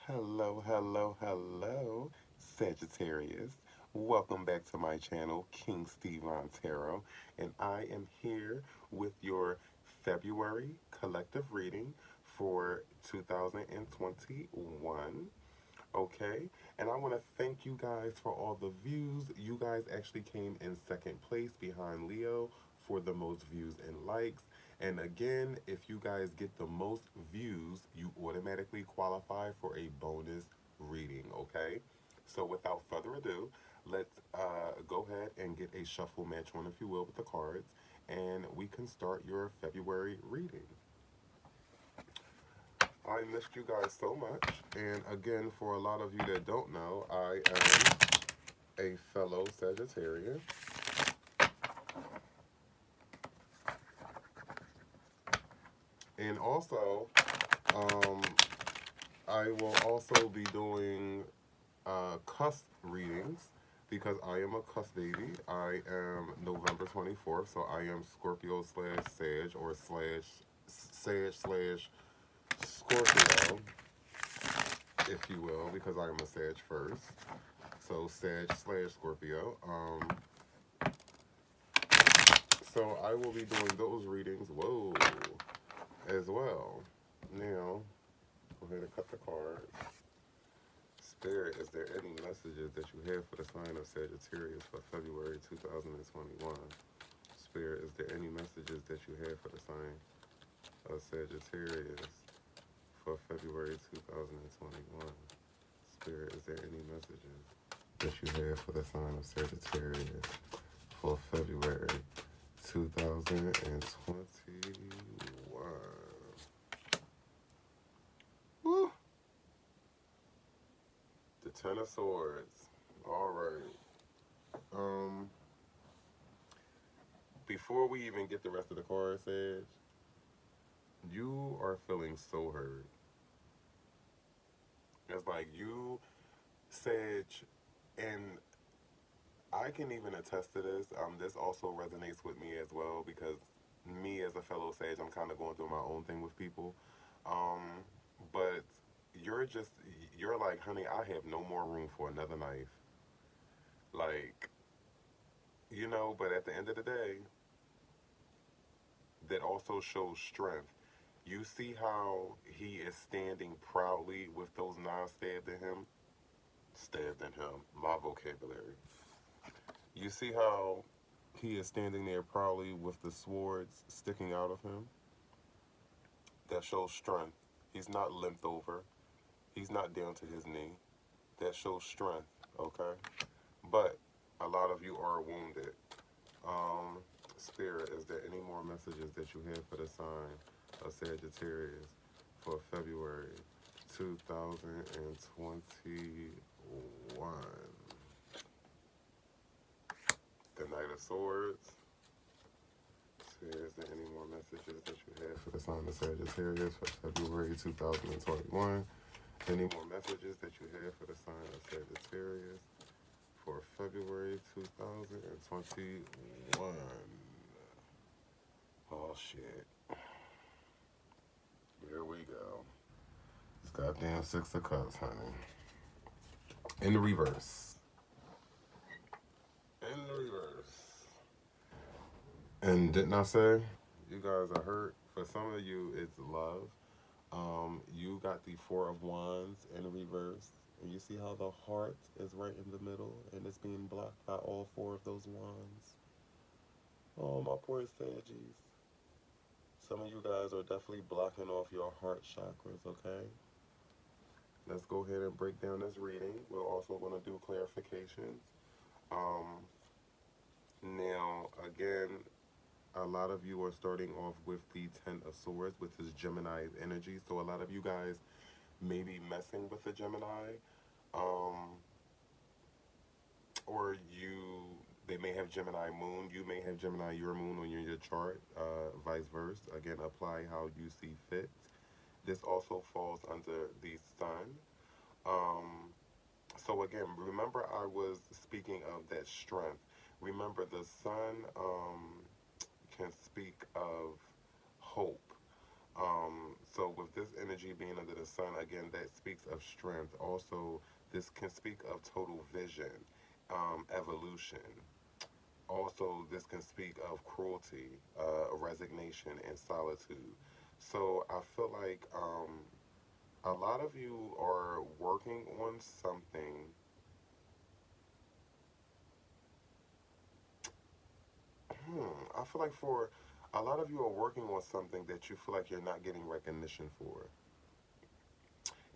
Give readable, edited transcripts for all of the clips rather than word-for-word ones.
Hello, hello, hello, Sagittarius. Welcome back to my channel, King Steve Tarot, and I am here with your February collective reading for 2021. Okay, and I want to thank you guys for all the views. You guys actually came in second place behind Leo for the most views and likes. And again, if you guys get the most views, you automatically qualify for a bonus reading. Okay, so without further ado, let's go ahead and get a shuffle match on, if you will, with the cards, and we can start your February reading. I missed you guys so much. And again, for a lot of you that don't know, I am a fellow Sagittarius. And also, um, I will also be doing cusp readings because I am a cusp baby. I am November 24th, so I am Scorpio slash Sag or slash Sag slash Scorpio, if you will, because I am a Sag first. So Sag slash Scorpio. So I will be doing those readings, whoa, as well. Now, go ahead and cut the card. Spirit, is there any messages that you have for the sign of Sagittarius for February 2021? Spirit, is there any messages that you have for the sign of Sagittarius for February 2021? Spirit, is there any messages that you have for the sign of Sagittarius for February 2021? Woo! The Ten of Swords. All right. Before we even get the rest of the cards, Sage, you are feeling so hurt. It's like you, Sage, and I can even attest to this. This also resonates with me as well because me as a fellow Sage, I'm kind of going through my own thing with people. But you're just, you're like, honey, I have no more room for another knife. Like, but at the end of the day, that also shows strength. You see how he is standing proudly with those knives stabbed in him? Stabbed in him. My vocabulary. You see how he is standing there proudly with the swords sticking out of him? That shows strength. He's not limped over. He's not down to his knee. That shows strength, okay? But a lot of you are wounded. Spirit, is there any more messages that you have for the sign of Sagittarius for February 2021? The Knight of Swords. Is there any more messages that you have for the sign of Sagittarius for February 2021? Any more messages that you have for the sign of Sagittarius for February 2021? Oh, shit. Here we go. It's goddamn Six of Cups, honey. In the reverse. In the reverse. And didn't I say you guys are hurt? For some of you, it's love. You got the Four of Wands in reverse. And you see how the heart is right in the middle and it's being blocked by all four of those wands. Oh, my poor Saggies. Some of you guys are definitely blocking off your heart chakras, okay? Let's go ahead and break down this reading. We're also going to do clarifications. Now, again, a lot of you are starting off with the Ten of Swords, which is Gemini's energy. So a lot of you guys may be messing with the Gemini. Or they may have Gemini moon. You may have Gemini your moon on your chart, vice versa. Again, apply how you see fit. This also falls under the sun. So again, remember I was speaking of that strength. Remember the sun can speak of hope. So with this energy, energy being under the sun, again, that speaks of strength. Also, this can speak of total vision, evolution. Also, this can speak of cruelty, resignation, and solitude. So I feel like a lot of you are working on something. I feel like for a lot of you are working on something that you feel like you're not getting recognition for.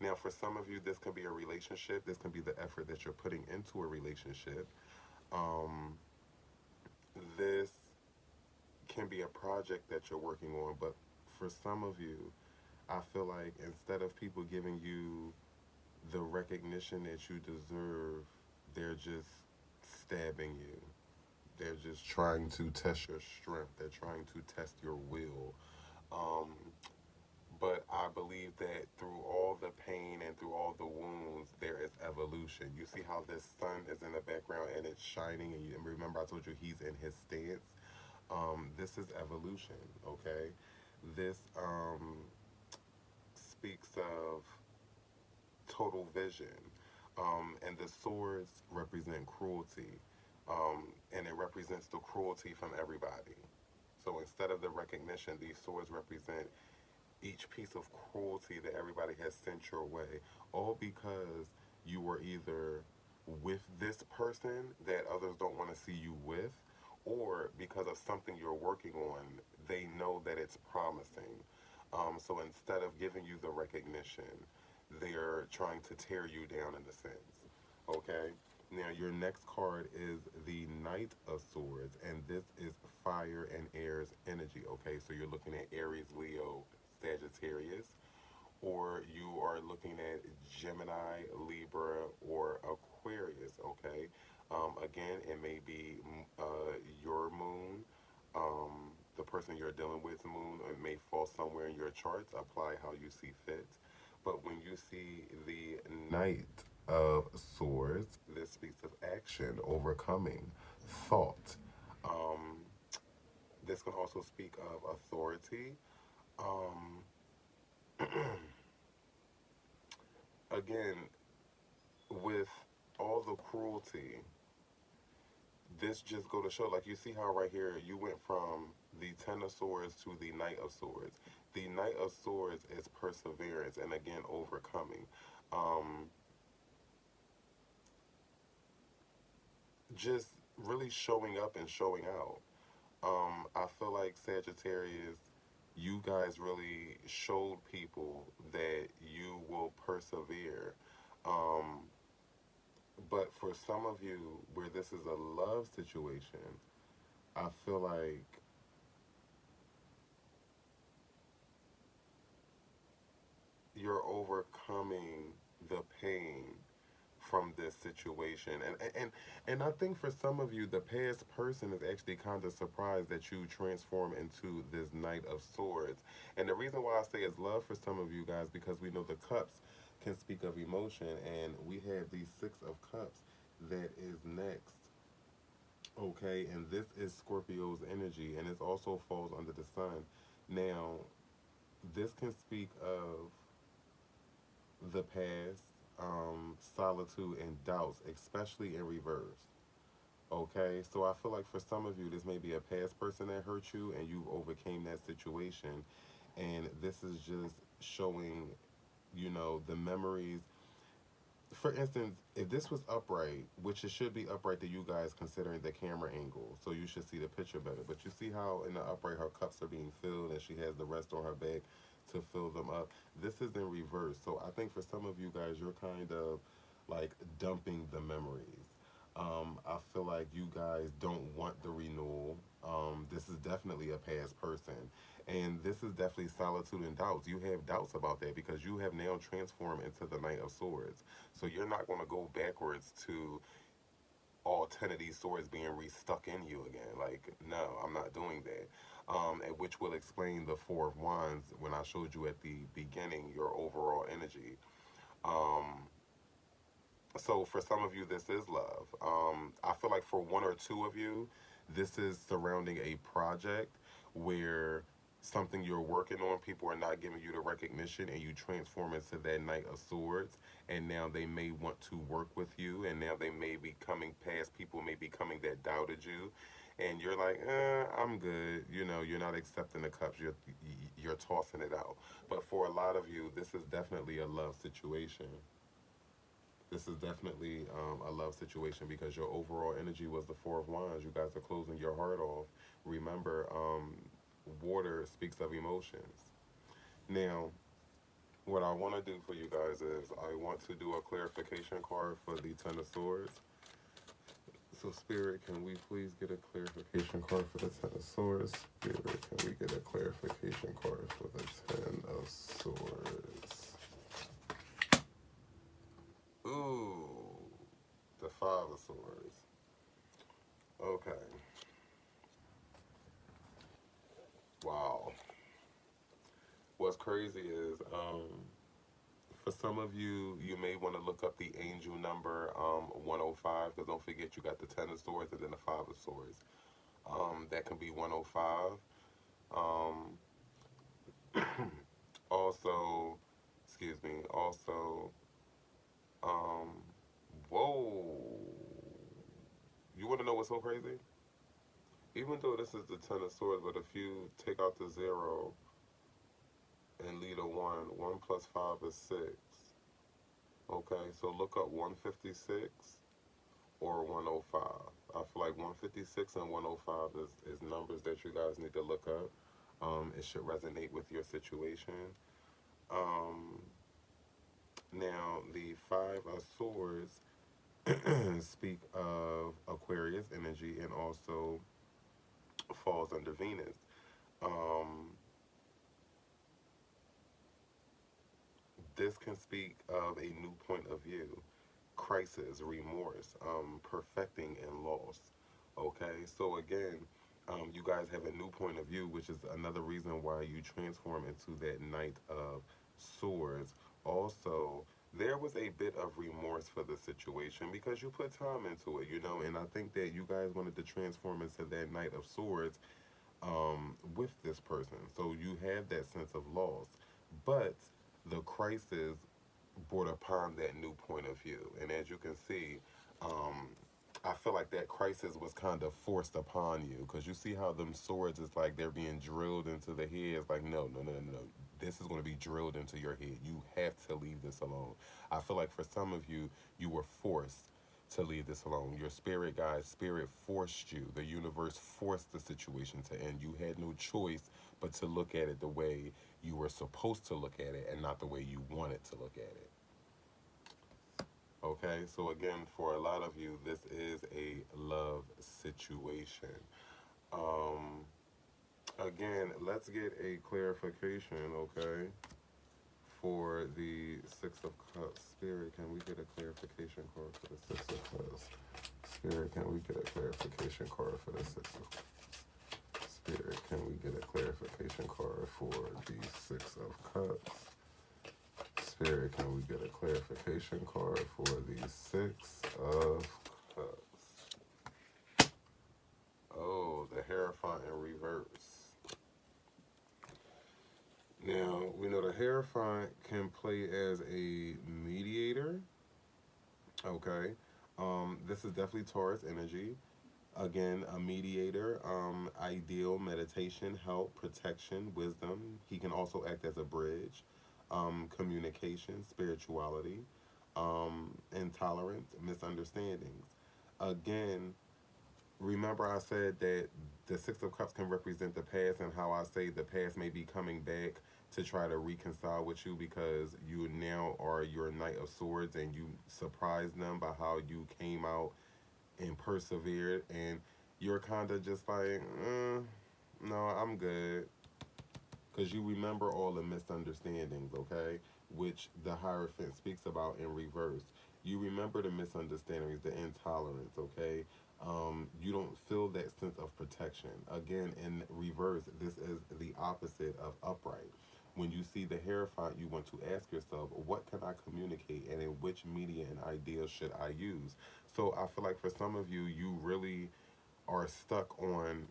Now, for some of you, this can be a relationship. This can be the effort that you're putting into a relationship. Um, this can be a project that you're working on, but for some of you, I feel like instead of people giving you the recognition that you deserve, they're just stabbing you. They're just trying to test your strength. They're trying to test your will. Um, but I believe that through all the pain and through all the wounds, there is evolution. You see how this sun is in the background and it's shining, and remember I told you he's in his stance. This is evolution, okay? This speaks of total vision, and the swords represent cruelty, and it represents the cruelty from everybody. So instead of the recognition, these swords represent each piece of cruelty that everybody has sent your way, all because you were either with this person that others don't want to see you with, or because of something you're working on, they know that it's promising. So instead of giving you the recognition, they're trying to tear you down in a sense. Okay? Now, your next card is the Knight of Swords, and this is fire and air's energy. Okay? So you're looking at Aries, Leo, Sagittarius, or you are looking at Gemini, Libra, or Aquarius. Okay? Again, it may be your moon, the person you're dealing with moon. It may fall somewhere in your charts. Apply how you see fit. But when you see the Knight of Swords, this speaks of action, overcoming, thought. Um, this can also speak of authority. Um, again, with all the cruelty, this just go to show, like you see how right here you went from the Ten of Swords to the Knight of Swords. The Knight of Swords is perseverance and again overcoming. Um, just really showing up and showing out. I feel like Sagittarius, you guys really showed people that you will persevere. Um, but for some of you, where this is a love situation, I feel like you're overcoming the pain from this situation. And I think for some of you, the past person is actually kind of surprised that you transform into this Knight of Swords. And the reason why I say it's love for some of you guys, because we know the cups can speak of emotion, and we have the Six of Cups that is next. Okay, and this is Scorpio's energy, and it also falls under the sun. Now, this can speak of the past, solitude, and doubts, especially in reverse. Okay, so I feel like for some of you, this may be a past person that hurt you, and you overcame that situation, and this is just showing, the memories. For instance, if this was upright, which it should be upright to you guys considering the camera angle, so you should see the picture better. But you see how in the upright her cups are being filled and she has the rest on her back to fill them up. This is in reverse. So I think for some of you guys, you're kind of like dumping the memories. I feel like you guys don't want the renewal. This is definitely a past person. And this is definitely solitude and doubts. You have doubts about that because you have now transformed into the Knight of Swords. So you're not going to go backwards to all 10 of these swords being restuck in you again. Like, no, I'm not doing that. And which will explain the Four of Wands when I showed you at the beginning your overall energy. Um, so for some of you, this is love. I feel like for one or two of you, this is surrounding a project where something you're working on, people are not giving you the recognition, and you transform into that Knight of Swords, and now they may want to work with you, and now they may be coming past, people may be coming that doubted you, and you're like, I'm good. You know, you're not accepting the cups. You're tossing it out. But for a lot of you, this is definitely a love situation. This is definitely a love situation because your overall energy was the Four of Wands. You guys are closing your heart off. Remember, water speaks of emotions. Now, what I want to do for you guys is I want to do a clarification card for the Ten of Swords. So, Spirit, can we please get a clarification card for the Ten of Swords? Spirit, can we get a clarification card for the Ten of Swords? Ooh, the Five of Swords. Okay. Wow. What's crazy is, for some of you, you may want to look up the angel number 105, because don't forget you got the Ten of Swords and then the Five of Swords. That can be 105. Um, also, excuse me, also, um, whoa. You want to know what's so crazy? Even though this is the Ten of Swords, but if you take out the 0 and leave a 1, 1 plus 5 is 6. Okay, so look up 156 or 105. I feel like 156 and 105 is numbers that you guys need to look up. It should resonate with your situation. Um, Now, the Five of Swords speak of Aquarius energy and also falls under Venus. Um, this can speak of a new point of view, crisis, remorse, perfecting and loss. Okay, so again, you guys have a new point of view, which is another reason why you transform into that Knight of Swords. Also, there was a bit of remorse for the situation because you put time into it, you know, and I think that you guys wanted to transform into that Knight of Swords with this person. So you have that sense of loss. But the crisis brought upon that new point of view. And as you can see, um, I feel like that crisis was kind of forced upon you because you see how them swords is like they're being drilled into the head. It's like, no, no, no, no, no. This is going to be drilled into your head. You have to leave this alone. I feel like for some of you, you were forced to leave this alone. Your spirit guide, spirit forced you. The universe forced the situation to end. You had no choice but to look at it the way you were supposed to look at it and not the way you wanted to look at it. Okay, so again, for a lot of you, this is a love situation. Um, Again, let's get a clarification, okay, for the Six of Cups. Spirit, can we get a clarification card for the Six of Cups? Spirit, can we get a clarification card for the Six of Cups? Spirit, can we get a clarification card for the Six of Cups? Spirit, can we get a clarification card for the Six of Cups? Oh, the Hierophant in reverse. Now, we know the Hierophant can play as a mediator. Okay. This is definitely Taurus energy. Again, a mediator, ideal, meditation, help, protection, wisdom. He can also act as a bridge, communication, spirituality, intolerance, misunderstandings. Again, remember I said that the Six of Cups can represent the past, and how I say the past may be coming back to try to reconcile with you because you now are your Knight of Swords and you surprised them by how you came out and persevered, and you're kind of just like, no, I'm good. Because you remember all the misunderstandings, okay? Which the Hierophant speaks about in reverse. You remember the misunderstandings, the intolerance, okay? You don't feel that sense of protection. Again, in reverse, this is the opposite of upright. When you see the Hierophant, you want to ask yourself, what can I communicate and in which media and ideas should I use? So I feel like for some of you, you really are stuck on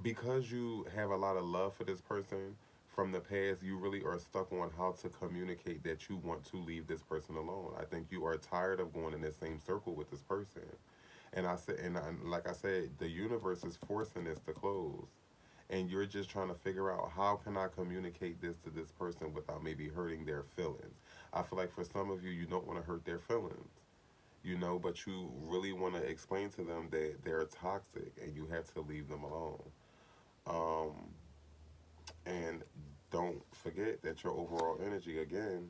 because you have a lot of love for this person from the past, you really are stuck on how to communicate that you want to leave this person alone. I think you are tired of going in the same circle with this person. And like I said, the universe is forcing this to close. And you're just trying to figure out how can I communicate this to this person without maybe hurting their feelings. I feel like for some of you, you don't want to hurt their feelings, but you really want to explain to them that they're toxic and you have to leave them alone. Um, and don't forget that your overall energy, again,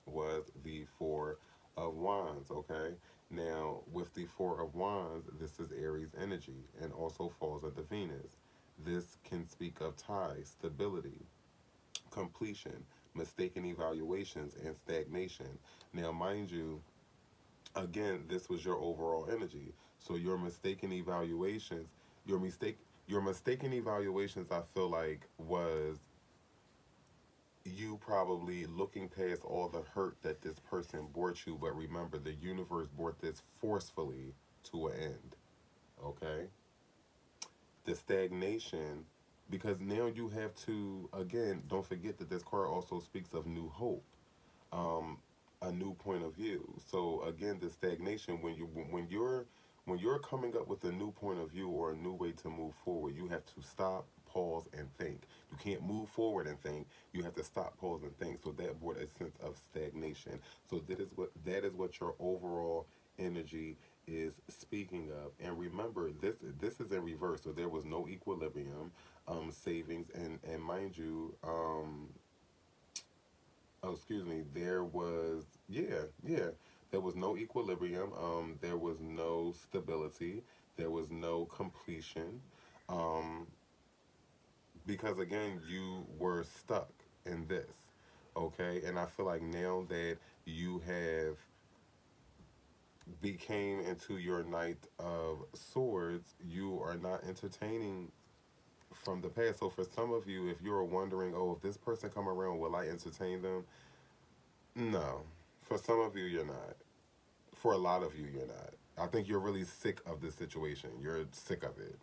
was the Four of Wands, okay? Now, with the Four of Wands, this is Aries energy and also falls under Venus. This can speak of ties, stability, completion, mistaken evaluations, and stagnation. Now, mind you, again, this was your overall energy. So your mistaken evaluations, your mistake, your mistaken evaluations, I feel like was you probably looking past all the hurt that this person brought you, but remember the universe brought this forcefully to an end. Okay? The stagnation, because now you have to, again, don't forget that this card also speaks of new hope, um, a new point of view. So again, the stagnation, when you're coming up with a new point of view or a new way to move forward, you have to stop, pause, and think. You can't move forward and think. You have to stop, pause, and think. So that brought a sense of stagnation. So that is what your overall energy is speaking of. And remember, this is in reverse. So there was no equilibrium, savings, and mind you, oh, excuse me, there was, yeah, there was no equilibrium, there was no stability, there was no completion, um, because again, you were stuck in this, okay? And I feel like now that you have became into your Knight of Swords, you are not entertaining from the past. So for some of you, if you're wondering, oh, if this person come around, will I entertain them? No. For some of you, you're not. For a lot of you, you're not. I think you're really sick of this situation. You're sick of it.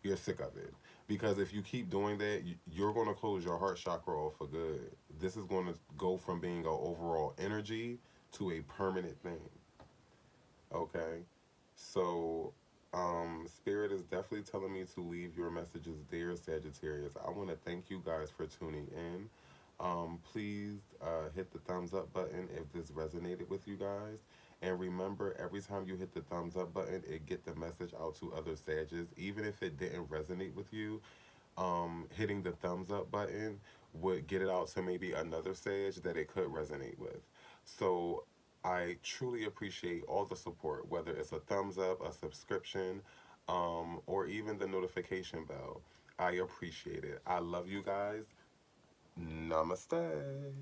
You're sick of it. Because if you keep doing that, you're going to close your heart chakra off for good. This is going to go from being an overall energy to a permanent thing. Okay? So, Spirit is definitely telling me to leave your messages there, Sagittarius. I want to thank you guys for tuning in. Please hit the thumbs up button if this resonated with you guys. And remember, every time you hit the thumbs up button, it get the message out to other Sages. Even if it didn't resonate with you, hitting the thumbs up button would get it out to maybe another Sage that it could resonate with. So I truly appreciate all the support, whether it's a thumbs up, a subscription, or even the notification bell. I appreciate it. I love you guys. Namaste.